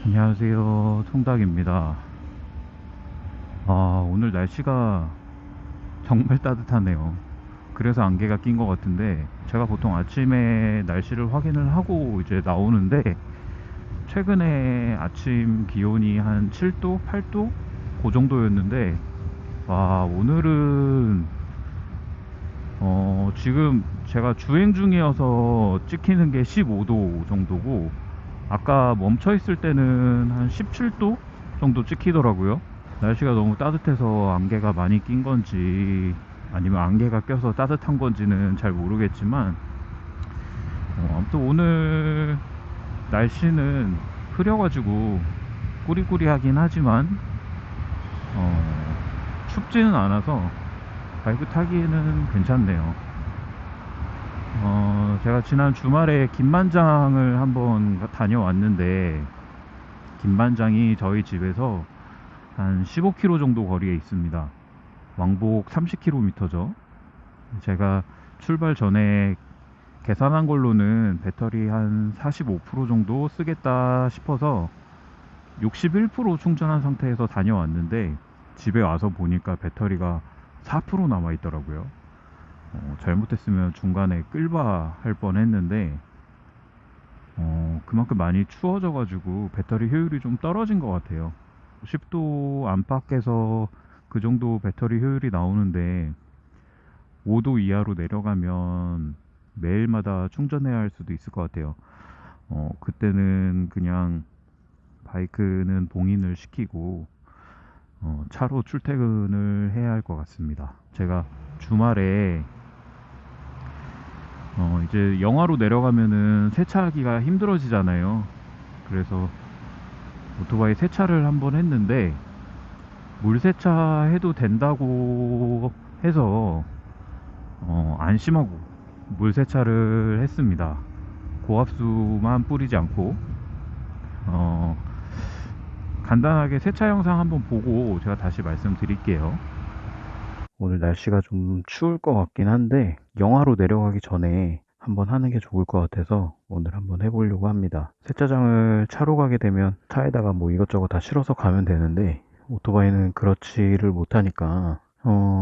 안녕하세요. 통닭입니다. 오늘 날씨가 정말 따뜻하네요. 그래서 안개가 낀 것 같은데, 제가 보통 아침에 날씨를 확인을 하고 이제 나오는데, 최근에 아침 기온이 한 7도, 8도? 그 정도였는데, 와, 오늘은, 지금 제가 주행 중이어서 찍히는 게 15도 정도고, 아까 멈춰 있을 때는 한 17도 정도 찍히더라고요. 날씨가 너무 따뜻해서 안개가 많이 낀 건지 아니면 안개가 껴서 따뜻한 건지는 잘 모르겠지만, 아무튼 오늘 날씨는 흐려가지고 꾸리꾸리하긴 하지만 춥지는 않아서 바이크 타기에는 괜찮네요. 제가 지난 주말에 김만장을 한번 다녀왔는데, 김만장이 저희 집에서 한 15km 정도 거리에 있습니다. 왕복 30km죠. 제가 출발 전에 계산한 걸로는 배터리 한 45% 정도 쓰겠다 싶어서 61% 충전한 상태에서 다녀왔는데, 집에 와서 보니까 배터리가 4% 남아 있더라고요. 잘못했으면 중간에 끌바 할 뻔 했는데, 그만큼 많이 추워져 가지고 배터리 효율이 좀 떨어진 것 같아요. 10도 안팎에서 그 정도 배터리 효율이 나오는데, 5도 이하로 내려가면 매일마다 충전해야 할 수도 있을 것 같아요. 그때는 그냥 바이크는 봉인을 시키고 차로 출퇴근을 해야 할 것 같습니다. 제가 주말에 이제 영하로 내려가면은 세차하기가 힘들어지잖아요. 그래서 오토바이 세차를 한번 했는데, 물 세차해도 된다고 해서 안심하고 물 세차를 했습니다. 고압수만 뿌리지 않고. 어, 간단하게 세차 영상 한번 보고 제가 다시 말씀드릴게요. 오늘 날씨가 좀 추울 것 같긴 한데, 영하로 내려가기 전에 한번 하는 게 좋을 것 같아서 오늘 한번 해보려고 합니다. 세차장을 차로 가게 되면 차에다가 뭐 이것저것 다 실어서 가면 되는데, 오토바이는 그렇지를 못하니까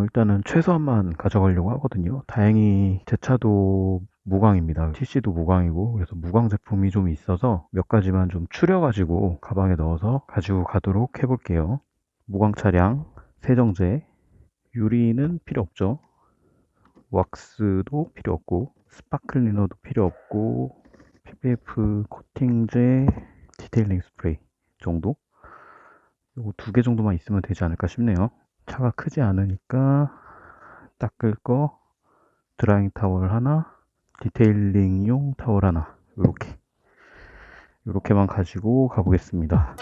일단은 최소한만 가져가려고 하거든요. 다행히 제 차도 무광입니다. CC도 무광이고, 그래서 무광 제품이 좀 있어서 몇 가지만 좀 추려가지고 가방에 넣어서 가지고 가도록 해볼게요. 무광 차량, 세정제, 유리는 필요 없죠. 왁스도 필요 없고, 스파클리너도 필요 없고, PPF 코팅제, 디테일링 스프레이 정도? 요거 두 개 정도만 있으면 되지 않을까 싶네요. 차가 크지 않으니까 닦을 거 드라잉 타월 하나, 디테일링용 타월 하나, 요렇게만 가지고 가보겠습니다.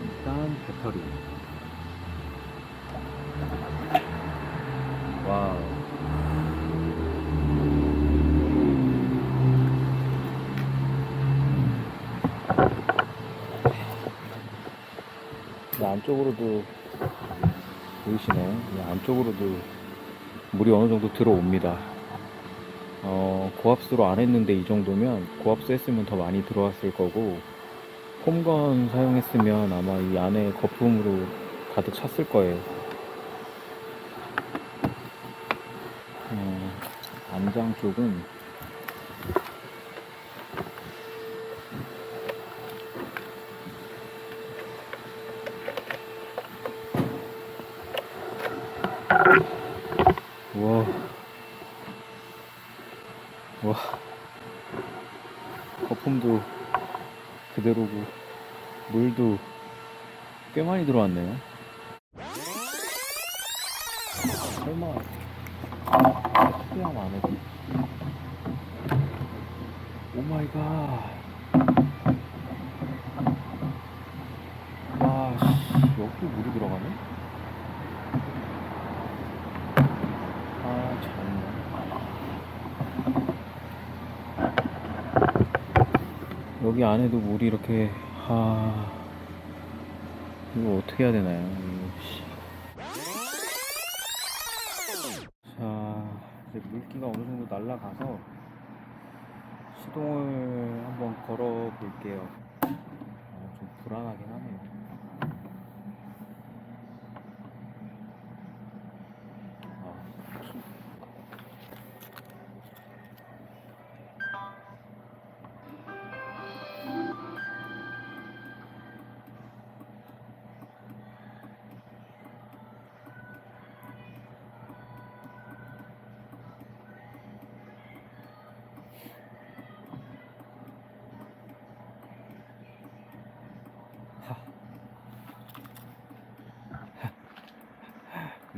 일단 배터리. 와우. 안쪽으로도 보이시나요? 안쪽으로도 물이 어느 정도 들어옵니다. 고압수로 안 했는데 이 정도면, 고압수 했으면 더 많이 들어왔을 거고, 홈건 사용했으면 아마 이 안에 거품으로 가득 찼을 거예요. 안장 쪽은 와, 와, 거품도 그대로고 물도 꽤 많이 들어왔네요. 설마 특이함 안 오지? 오 마이 갓. 또 물이 들어가네? 아, 참. 여기 안에도 물이 이렇게, 이거 어떻게 해야 되나요? 이거, 씨. 자, 이제 물기가 어느 정도 날아가서 시동을 한번 걸어 볼게요. 좀 불안하긴 하네요.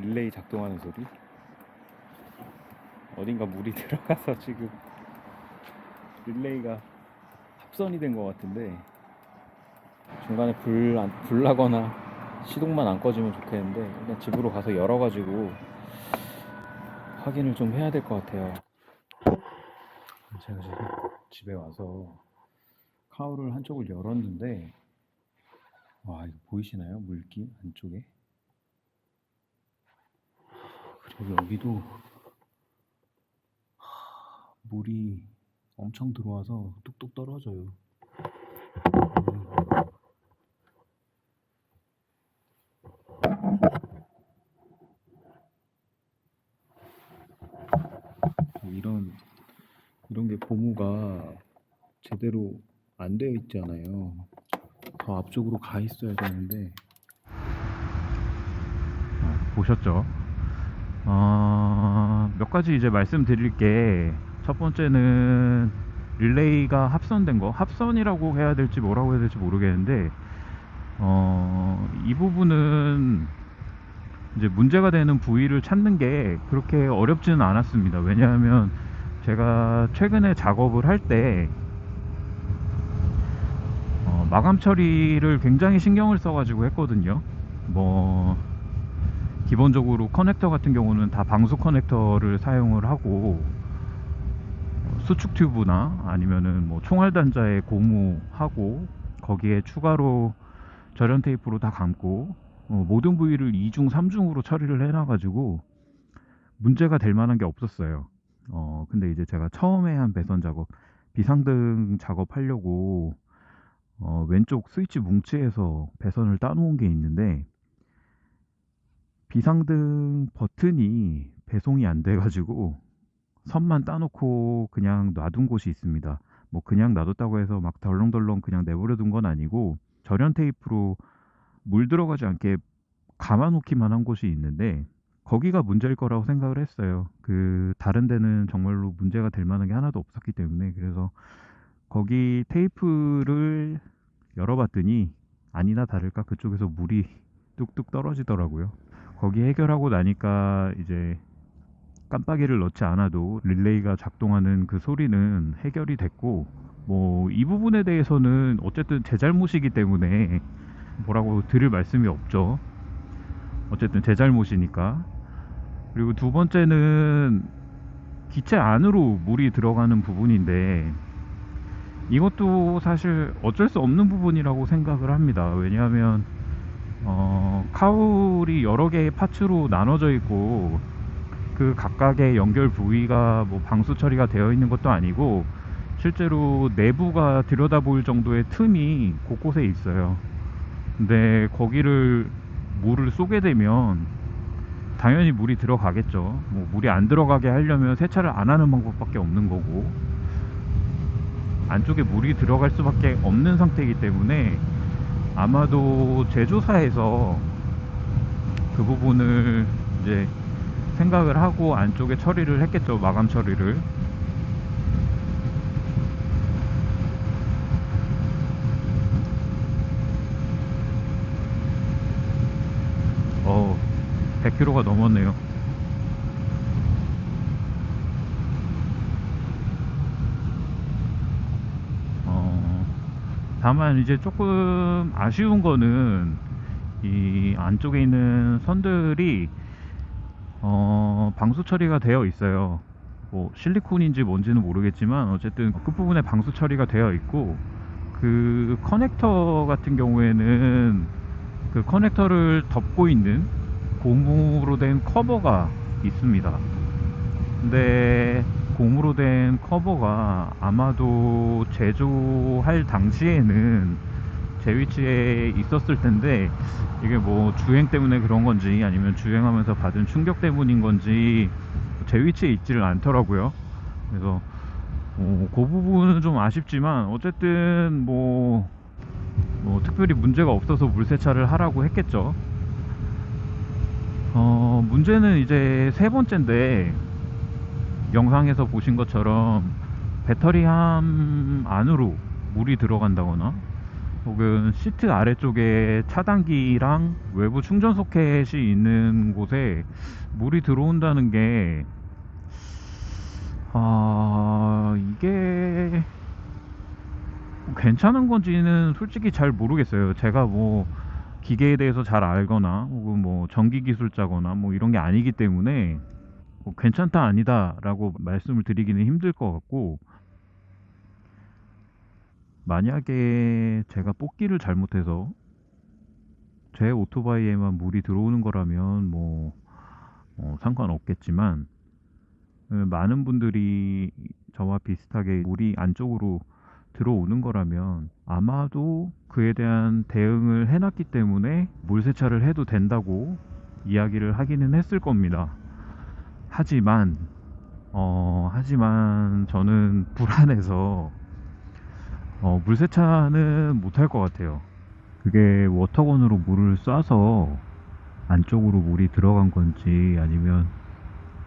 릴레이 작동하는 소리? 어딘가 물이 들어가서 지금 릴레이가 합선이 된 것 같은데, 중간에 불 나거나 시동만 안 꺼지면 좋겠는데, 일단 집으로 가서 열어가지고 확인을 좀 해야 될 것 같아요. 제가 지금 집에 와서 카우를 한쪽을 열었는데, 와, 이거 보이시나요? 물기 안쪽에? 그리고 여기도 물이 엄청 들어와서 뚝뚝 떨어져요. 이런 게 고무가 제대로 안 되어 있잖아요. 더 앞쪽으로 가 있어야 되는데. 보셨죠? 몇 가지 이제 말씀드릴 게, 첫 번째는 릴레이가 합선된 거, 합선이라고 해야 될지 뭐라고 해야 될지 모르겠는데, 이 부분은 이제 문제가 되는 부위를 찾는 게 그렇게 어렵지는 않았습니다. 왜냐하면 제가 최근에 작업을 할 때 마감 처리를 굉장히 신경을 써가지고 했거든요. 뭐 기본적으로 커넥터 같은 경우는 다 방수 커넥터를 사용을 하고, 수축 튜브나 아니면은 뭐 총알 단자에 고무하고, 거기에 추가로 절연 테이프로 다 감고, 모든 부위를 2중 3중으로 처리를 해놔가지고 문제가 될 만한 게 없었어요. 근데 이제 제가 처음에 한 배선 작업, 비상등 작업하려고 왼쪽 스위치 뭉치에서 배선을 따놓은 게 있는데, 비상등 버튼이 배송이 안 돼가지고 선만 따놓고 그냥 놔둔 곳이 있습니다. 뭐 그냥 놔뒀다고 해서 막 덜렁덜렁 그냥 내버려 둔 건 아니고, 절연 테이프로 물 들어가지 않게 감아놓기만 한 곳이 있는데, 거기가 문제일 거라고 생각을 했어요. 그 다른 데는 정말로 문제가 될 만한 게 하나도 없었기 때문에. 그래서 거기 테이프를 열어봤더니 아니나 다를까 그쪽에서 물이 뚝뚝 떨어지더라고요. 거기 해결하고 나니까 이제 깜빡이를 넣지 않아도 릴레이가 작동하는 그 소리는 해결이 됐고, 뭐 이 부분에 대해서는 어쨌든 제 잘못이기 때문에 뭐라고 드릴 말씀이 없죠. 어쨌든 제 잘못이니까. 그리고 두 번째는 기체 안으로 물이 들어가는 부분인데, 이것도 사실 어쩔 수 없는 부분이라고 생각을 합니다. 왜냐하면 카울이 여러 개의 파츠로 나눠져 있고, 그 각각의 연결 부위가 뭐 방수 처리가 되어 있는 것도 아니고, 실제로 내부가 들여다볼 정도의 틈이 곳곳에 있어요. 근데 거기를 물을 쏘게 되면 당연히 물이 들어가겠죠. 뭐 물이 안 들어가게 하려면 세차를 안 하는 방법밖에 없는 거고, 안쪽에 물이 들어갈 수밖에 없는 상태이기 때문에 아마도 제조사에서 그 부분을 이제 생각을 하고 안쪽에 처리를 했겠죠. 마감 처리를. 100km가 넘었네요. 다만 이제 조금 아쉬운 거는, 이 안쪽에 있는 선들이 방수 처리가 되어 있어요. 뭐 실리콘인지 뭔지는 모르겠지만 어쨌든 끝부분에 방수 처리가 되어 있고, 그 커넥터 같은 경우에는 그 커넥터를 덮고 있는 고무로 된 커버가 있습니다. 근데 고무로 된 커버가 아마도 제조할 당시에는 제 위치에 있었을 텐데, 이게 뭐 주행 때문에 그런 건지 아니면 주행하면서 받은 충격 때문인 건지 제 위치에 있지를 않더라고요. 그래서 그 부분은 좀 아쉽지만 어쨌든 뭐 특별히 문제가 없어서 물 세차를 하라고 했겠죠. 문제는 이제 세 번째인데, 영상에서 보신 것처럼 배터리함 안으로 물이 들어간다거나 혹은 시트 아래쪽에 차단기랑 외부 충전 소켓이 있는 곳에 물이 들어온다는 게, 이게 괜찮은 건지는 솔직히 잘 모르겠어요. 제가 뭐 기계에 대해서 잘 알거나 혹은 뭐 전기 기술자거나 뭐 이런 게 아니기 때문에 뭐 괜찮다 아니다 라고 말씀을 드리기는 힘들 것 같고, 만약에 제가 뽑기를 잘못해서 제 오토바이에만 물이 들어오는 거라면 뭐 상관없겠지만, 많은 분들이 저와 비슷하게 물이 안쪽으로 들어오는 거라면 아마도 그에 대한 대응을 해놨기 때문에 물 세차를 해도 된다고 이야기를 하기는 했을 겁니다. 하지만 저는 불안해서 물 세차는 못할 것 같아요. 그게 워터건으로 물을 쏴서 안쪽으로 물이 들어간 건지 아니면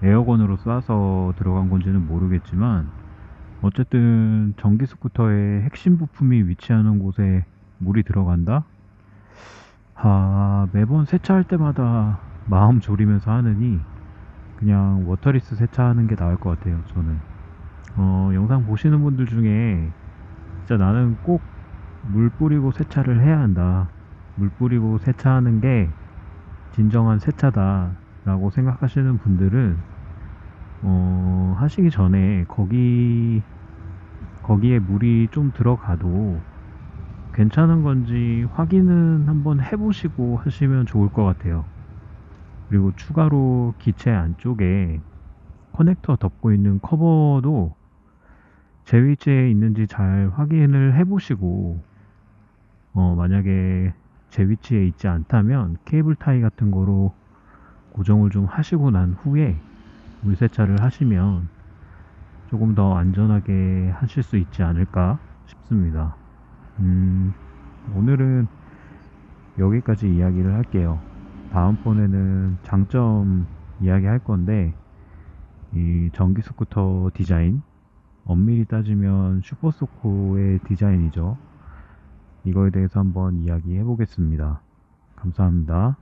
에어건으로 쏴서 들어간 건지는 모르겠지만, 어쨌든 전기 스쿠터의 핵심 부품이 위치하는 곳에 물이 들어간다? 매번 세차할 때마다 마음 졸이면서 하느니 그냥 워터리스 세차하는 게 나을 것 같아요, 저는. 영상 보시는 분들 중에 진짜 나는 꼭 물 뿌리고 세차를 해야 한다, 물 뿌리고 세차하는 게 진정한 세차다 라고 생각하시는 분들은 하시기 전에 거기에 물이 좀 들어가도 괜찮은 건지 확인은 한번 해보시고 하시면 좋을 것 같아요. 그리고 추가로 기체 안쪽에 커넥터 덮고 있는 커버도 제 위치에 있는지 잘 확인을 해보시고, 만약에 제 위치에 있지 않다면 케이블 타이 같은 거로 고정을 좀 하시고 난 후에 물세차를 하시면 조금 더 안전하게 하실 수 있지 않을까 싶습니다. 음, 오늘은 여기까지 이야기를 할게요. 다음번에는 장점 이야기 할 건데, 이 전기 스쿠터 디자인, 엄밀히 따지면 슈퍼소코의 디자인이죠. 이거에 대해서 한번 이야기해 보겠습니다. 감사합니다.